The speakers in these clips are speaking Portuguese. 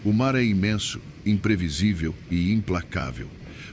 O mar é imenso, imprevisível e implacável.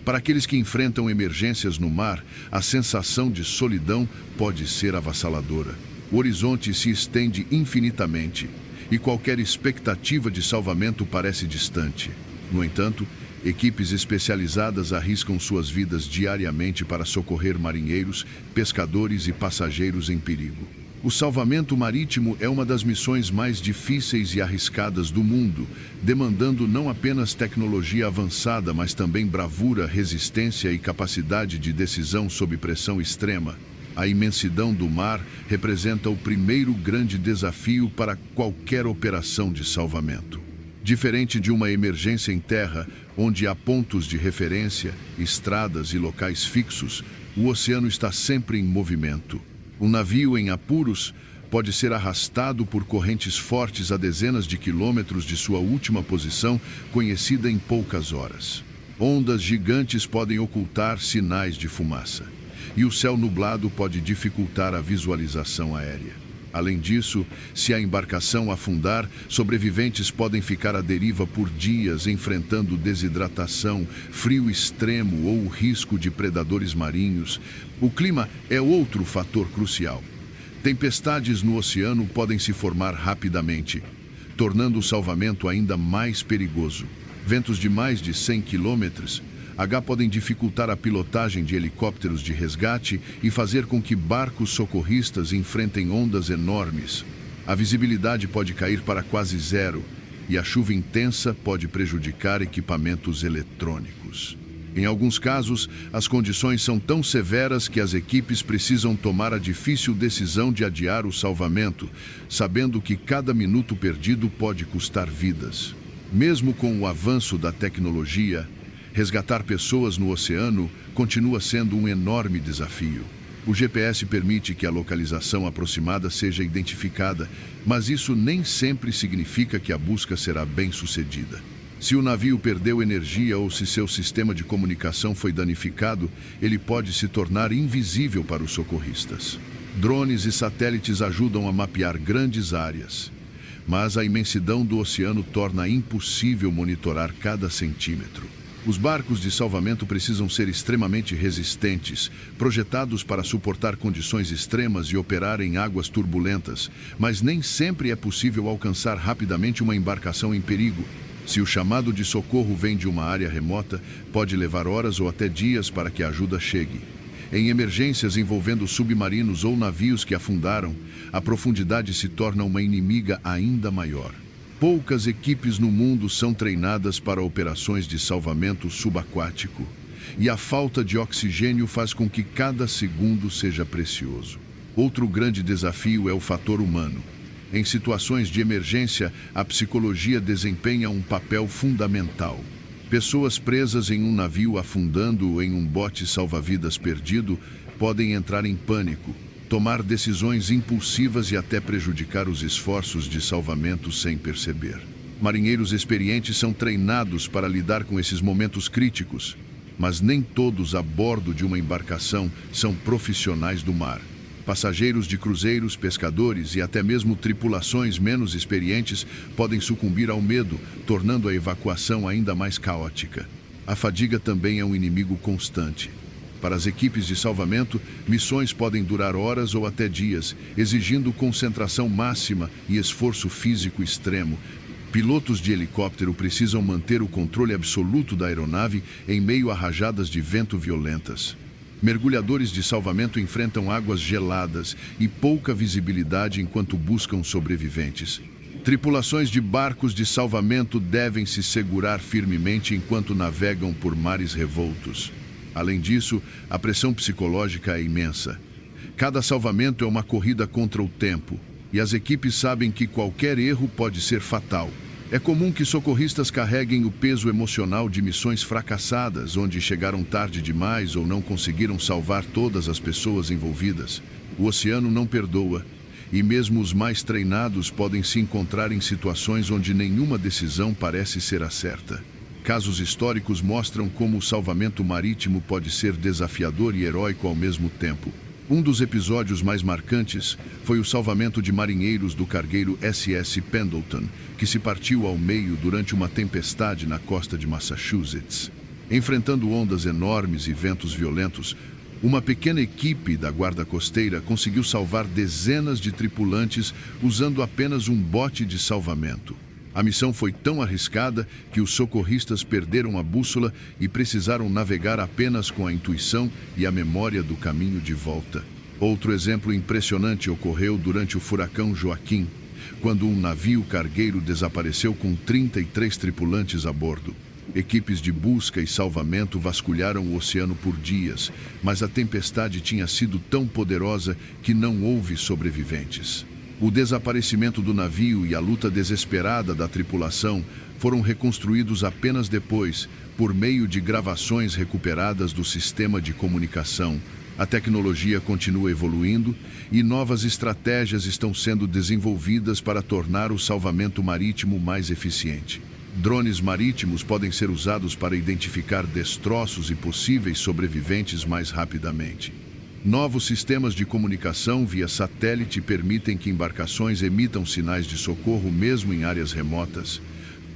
Para aqueles que enfrentam emergências no mar, a sensação de solidão pode ser avassaladora. O horizonte se estende infinitamente e qualquer expectativa de salvamento parece distante. No entanto, equipes especializadas arriscam suas vidas diariamente para socorrer marinheiros, pescadores e passageiros em perigo. O salvamento marítimo é uma das missões mais difíceis e arriscadas do mundo, demandando não apenas tecnologia avançada, mas também bravura, resistência e capacidade de decisão sob pressão extrema. A imensidão do mar representa o primeiro grande desafio para qualquer operação de salvamento. Diferente de uma emergência em terra, onde há pontos de referência, estradas e locais fixos, o oceano está sempre em movimento. Um navio em apuros pode ser arrastado por correntes fortes a dezenas de quilômetros de sua última posição, conhecida em poucas horas. Ondas gigantes podem ocultar sinais de fumaça, e o céu nublado pode dificultar a visualização aérea. Além disso, se a embarcação afundar, sobreviventes podem ficar à deriva por dias, enfrentando desidratação, frio extremo ou o risco de predadores marinhos. O clima é outro fator crucial. Tempestades no oceano podem se formar rapidamente, tornando o salvamento ainda mais perigoso. Ventos de mais de 100 quilômetros podem dificultar a pilotagem de helicópteros de resgate e fazer com que barcos socorristas enfrentem ondas enormes. A visibilidade pode cair para quase zero e a chuva intensa pode prejudicar equipamentos eletrônicos. Em alguns casos, as condições são tão severas que as equipes precisam tomar a difícil decisão de adiar o salvamento, sabendo que cada minuto perdido pode custar vidas. Mesmo com o avanço da tecnologia, resgatar pessoas no oceano continua sendo um enorme desafio. O GPS permite que a localização aproximada seja identificada, mas isso nem sempre significa que a busca será bem-sucedida. Se o navio perdeu energia ou se seu sistema de comunicação foi danificado, ele pode se tornar invisível para os socorristas. Drones e satélites ajudam a mapear grandes áreas, mas a imensidão do oceano torna impossível monitorar cada centímetro. Os barcos de salvamento precisam ser extremamente resistentes, projetados para suportar condições extremas e operar em águas turbulentas, mas nem sempre é possível alcançar rapidamente uma embarcação em perigo. Se o chamado de socorro vem de uma área remota, pode levar horas ou até dias para que a ajuda chegue. Em emergências envolvendo submarinos ou navios que afundaram, a profundidade se torna uma inimiga ainda maior. Poucas equipes no mundo são treinadas para operações de salvamento subaquático, e a falta de oxigênio faz com que cada segundo seja precioso. Outro grande desafio é o fator humano. Em situações de emergência, a psicologia desempenha um papel fundamental. Pessoas presas em um navio afundando ou em um bote salva-vidas perdido podem entrar em pânico, tomar decisões impulsivas e até prejudicar os esforços de salvamento sem perceber. Marinheiros experientes são treinados para lidar com esses momentos críticos, mas nem todos a bordo de uma embarcação são profissionais do mar. Passageiros de cruzeiros, pescadores e até mesmo tripulações menos experientes podem sucumbir ao medo, tornando a evacuação ainda mais caótica. A fadiga também é um inimigo constante. Para as equipes de salvamento, missões podem durar horas ou até dias, exigindo concentração máxima e esforço físico extremo. Pilotos de helicóptero precisam manter o controle absoluto da aeronave em meio a rajadas de vento violentas. Mergulhadores de salvamento enfrentam águas geladas e pouca visibilidade enquanto buscam sobreviventes. Tripulações de barcos de salvamento devem se segurar firmemente enquanto navegam por mares revoltos. Além disso, a pressão psicológica é imensa. Cada salvamento é uma corrida contra o tempo, e as equipes sabem que qualquer erro pode ser fatal. É comum que socorristas carreguem o peso emocional de missões fracassadas, onde chegaram tarde demais ou não conseguiram salvar todas as pessoas envolvidas. O oceano não perdoa, e mesmo os mais treinados podem se encontrar em situações onde nenhuma decisão parece ser a certa. Casos históricos mostram como o salvamento marítimo pode ser desafiador e heróico ao mesmo tempo. Um dos episódios mais marcantes foi o salvamento de marinheiros do cargueiro SS Pendleton, que se partiu ao meio durante uma tempestade na costa de Massachusetts. Enfrentando ondas enormes e ventos violentos, uma pequena equipe da guarda costeira conseguiu salvar dezenas de tripulantes usando apenas um bote de salvamento. A missão foi tão arriscada que os socorristas perderam a bússola e precisaram navegar apenas com a intuição e a memória do caminho de volta. Outro exemplo impressionante ocorreu durante o furacão Joaquim, quando um navio cargueiro desapareceu com 33 tripulantes a bordo. Equipes de busca e salvamento vasculharam o oceano por dias, mas a tempestade tinha sido tão poderosa que não houve sobreviventes. O desaparecimento do navio e a luta desesperada da tripulação foram reconstruídos apenas depois, por meio de gravações recuperadas do sistema de comunicação. A tecnologia continua evoluindo e novas estratégias estão sendo desenvolvidas para tornar o salvamento marítimo mais eficiente. Drones marítimos podem ser usados para identificar destroços e possíveis sobreviventes mais rapidamente. Novos sistemas de comunicação via satélite permitem que embarcações emitam sinais de socorro mesmo em áreas remotas.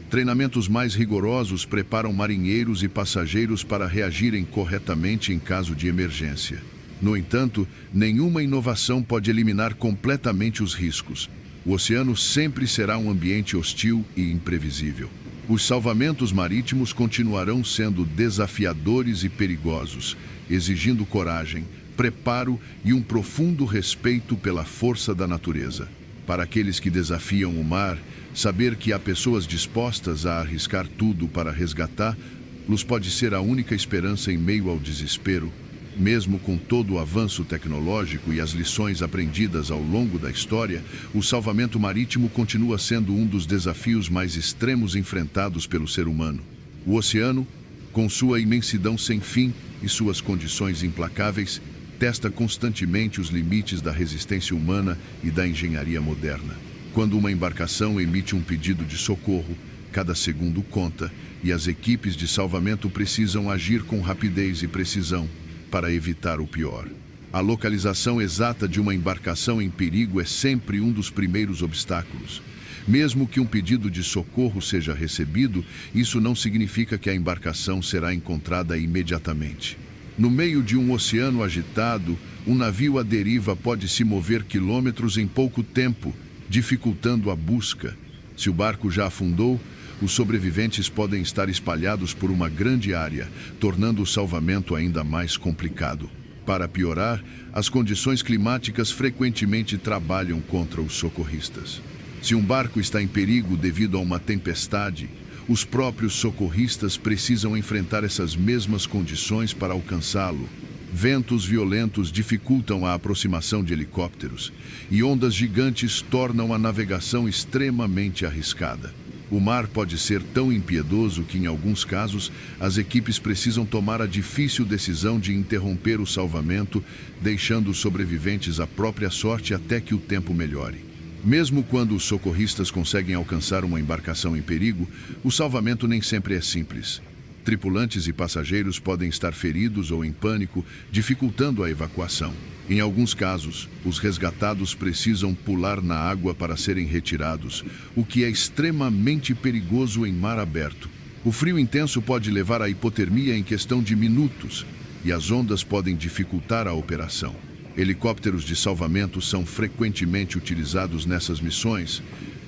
Treinamentos mais rigorosos preparam marinheiros e passageiros para reagirem corretamente em caso de emergência. No entanto, nenhuma inovação pode eliminar completamente os riscos. O oceano sempre será um ambiente hostil e imprevisível. Os salvamentos marítimos continuarão sendo desafiadores e perigosos, exigindo coragem, preparo e um profundo respeito pela força da natureza. Para aqueles que desafiam o mar, saber que há pessoas dispostas a arriscar tudo para resgatá-los pode ser a única esperança em meio ao desespero. Mesmo com todo o avanço tecnológico e as lições aprendidas ao longo da história, o salvamento marítimo continua sendo um dos desafios mais extremos enfrentados pelo ser humano. O oceano, com sua imensidão sem fim e suas condições implacáveis, testa constantemente os limites da resistência humana e da engenharia moderna. Quando uma embarcação emite um pedido de socorro, cada segundo conta e as equipes de salvamento precisam agir com rapidez e precisão para evitar o pior. A localização exata de uma embarcação em perigo é sempre um dos primeiros obstáculos. Mesmo que um pedido de socorro seja recebido, isso não significa que a embarcação será encontrada imediatamente. No meio de um oceano agitado, um navio à deriva pode se mover quilômetros em pouco tempo, dificultando a busca. Se o barco já afundou, os sobreviventes podem estar espalhados por uma grande área, tornando o salvamento ainda mais complicado. Para piorar, as condições climáticas frequentemente trabalham contra os socorristas. Se um barco está em perigo devido a uma tempestade, os próprios socorristas precisam enfrentar essas mesmas condições para alcançá-lo. Ventos violentos dificultam a aproximação de helicópteros e ondas gigantes tornam a navegação extremamente arriscada. O mar pode ser tão impiedoso que, em alguns casos, as equipes precisam tomar a difícil decisão de interromper o salvamento, deixando os sobreviventes à própria sorte até que o tempo melhore. Mesmo quando os socorristas conseguem alcançar uma embarcação em perigo, o salvamento nem sempre é simples. Tripulantes e passageiros podem estar feridos ou em pânico, dificultando a evacuação. Em alguns casos, os resgatados precisam pular na água para serem retirados, o que é extremamente perigoso em mar aberto. O frio intenso pode levar à hipotermia em questão de minutos, e as ondas podem dificultar a operação. Helicópteros de salvamento são frequentemente utilizados nessas missões,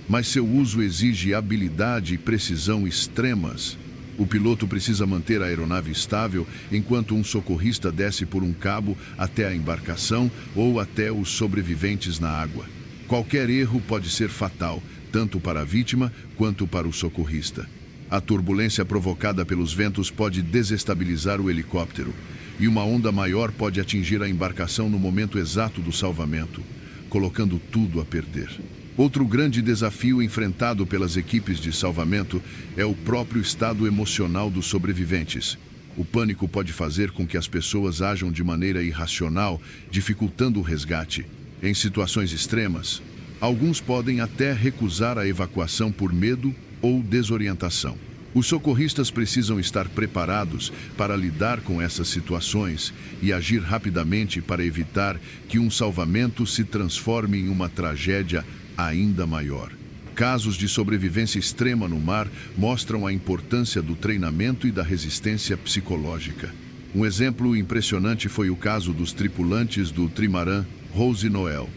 mas seu uso exige habilidade e precisão extremas. O piloto precisa manter a aeronave estável enquanto um socorrista desce por um cabo até a embarcação ou até os sobreviventes na água. Qualquer erro pode ser fatal, tanto para a vítima quanto para o socorrista. A turbulência provocada pelos ventos pode desestabilizar o helicóptero, e uma onda maior pode atingir a embarcação no momento exato do salvamento, colocando tudo a perder. Outro grande desafio enfrentado pelas equipes de salvamento é o próprio estado emocional dos sobreviventes. O pânico pode fazer com que as pessoas ajam de maneira irracional, dificultando o resgate. Em situações extremas, alguns podem até recusar a evacuação por medo ou desorientação. Os socorristas precisam estar preparados para lidar com essas situações e agir rapidamente para evitar que um salvamento se transforme em uma tragédia ainda maior. Casos de sobrevivência extrema no mar mostram a importância do treinamento e da resistência psicológica. Um exemplo impressionante foi o caso dos tripulantes do trimarã Rose Noel,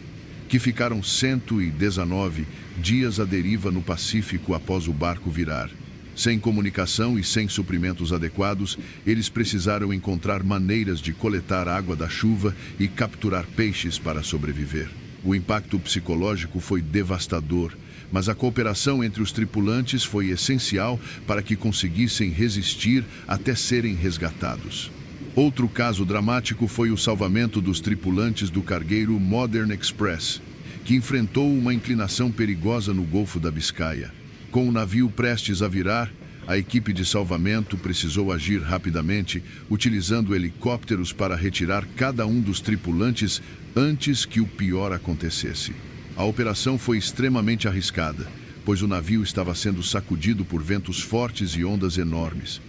que ficaram 119 dias à deriva no Pacífico após o barco virar. Sem comunicação e sem suprimentos adequados, eles precisaram encontrar maneiras de coletar água da chuva e capturar peixes para sobreviver. O impacto psicológico foi devastador, mas a cooperação entre os tripulantes foi essencial para que conseguissem resistir até serem resgatados. Outro caso dramático foi o salvamento dos tripulantes do cargueiro Modern Express, que enfrentou uma inclinação perigosa no Golfo da Biscaia. Com o navio prestes a virar, a equipe de salvamento precisou agir rapidamente, utilizando helicópteros para retirar cada um dos tripulantes antes que o pior acontecesse. A operação foi extremamente arriscada, pois o navio estava sendo sacudido por ventos fortes e ondas enormes.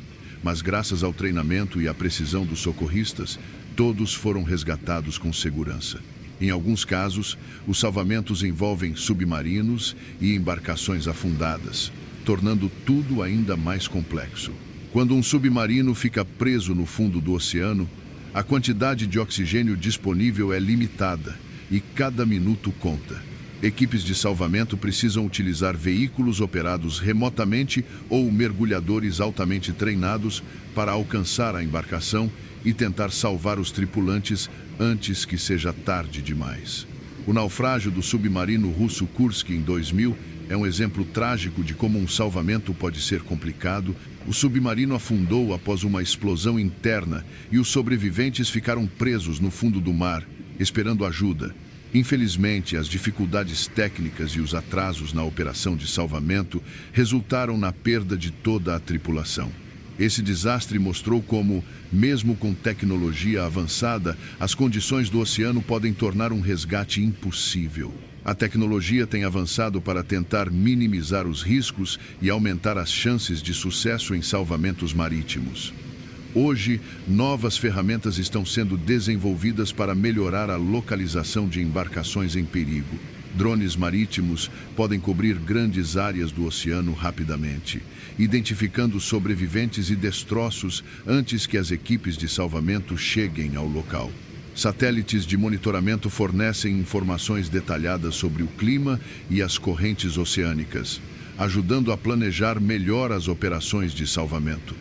Mas graças ao treinamento e à precisão dos socorristas, todos foram resgatados com segurança. Em alguns casos, os salvamentos envolvem submarinos e embarcações afundadas, tornando tudo ainda mais complexo. Quando um submarino fica preso no fundo do oceano, a quantidade de oxigênio disponível é limitada e cada minuto conta. Equipes de salvamento precisam utilizar veículos operados remotamente ou mergulhadores altamente treinados para alcançar a embarcação e tentar salvar os tripulantes antes que seja tarde demais. O naufrágio do submarino russo Kursk em 2000 é um exemplo trágico de como um salvamento pode ser complicado. O submarino afundou após uma explosão interna e os sobreviventes ficaram presos no fundo do mar, esperando ajuda. Infelizmente, as dificuldades técnicas e os atrasos na operação de salvamento resultaram na perda de toda a tripulação. Esse desastre mostrou como, mesmo com tecnologia avançada, as condições do oceano podem tornar um resgate impossível. A tecnologia tem avançado para tentar minimizar os riscos e aumentar as chances de sucesso em salvamentos marítimos. Hoje, novas ferramentas estão sendo desenvolvidas para melhorar a localização de embarcações em perigo. Drones marítimos podem cobrir grandes áreas do oceano rapidamente, identificando sobreviventes e destroços antes que as equipes de salvamento cheguem ao local. Satélites de monitoramento fornecem informações detalhadas sobre o clima e as correntes oceânicas, ajudando a planejar melhor as operações de salvamento.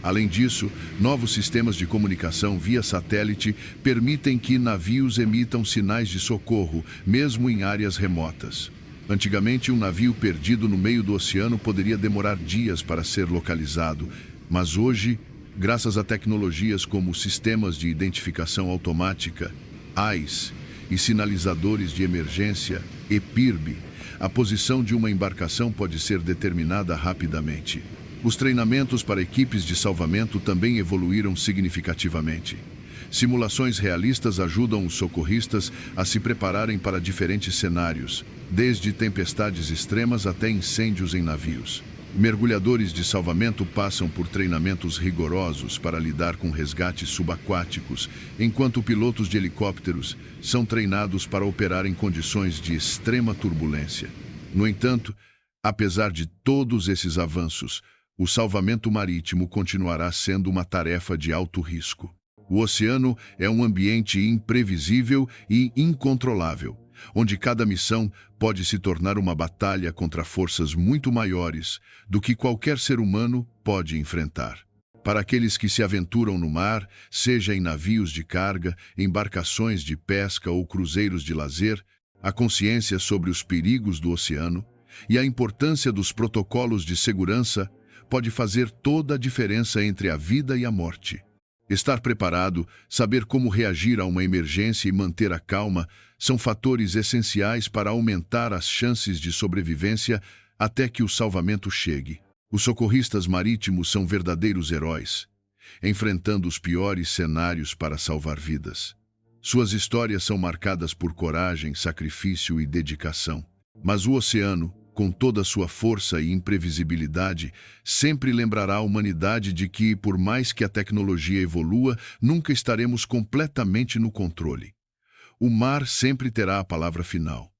Além disso, novos sistemas de comunicação via satélite permitem que navios emitam sinais de socorro, mesmo em áreas remotas. Antigamente, um navio perdido no meio do oceano poderia demorar dias para ser localizado, mas hoje, graças a tecnologias como sistemas de identificação automática, AIS, e sinalizadores de emergência, EPIRB, a posição de uma embarcação pode ser determinada rapidamente. Os treinamentos para equipes de salvamento também evoluíram significativamente. Simulações realistas ajudam os socorristas a se prepararem para diferentes cenários, desde tempestades extremas até incêndios em navios. Mergulhadores de salvamento passam por treinamentos rigorosos para lidar com resgates subaquáticos, enquanto pilotos de helicópteros são treinados para operar em condições de extrema turbulência. No entanto, apesar de todos esses avanços, o salvamento marítimo continuará sendo uma tarefa de alto risco. O oceano é um ambiente imprevisível e incontrolável, onde cada missão pode se tornar uma batalha contra forças muito maiores do que qualquer ser humano pode enfrentar. Para aqueles que se aventuram no mar, seja em navios de carga, embarcações de pesca ou cruzeiros de lazer, a consciência sobre os perigos do oceano e a importância dos protocolos de segurança pode fazer toda a diferença entre a vida e a morte. Estar preparado, saber como reagir a uma emergência e manter a calma são fatores essenciais para aumentar as chances de sobrevivência até que o salvamento chegue. Os socorristas marítimos são verdadeiros heróis, enfrentando os piores cenários para salvar vidas. Suas histórias são marcadas por coragem, sacrifício e dedicação. Mas o oceano, com toda a sua força e imprevisibilidade, sempre lembrará a humanidade de que, por mais que a tecnologia evolua, nunca estaremos completamente no controle. O mar sempre terá a palavra final.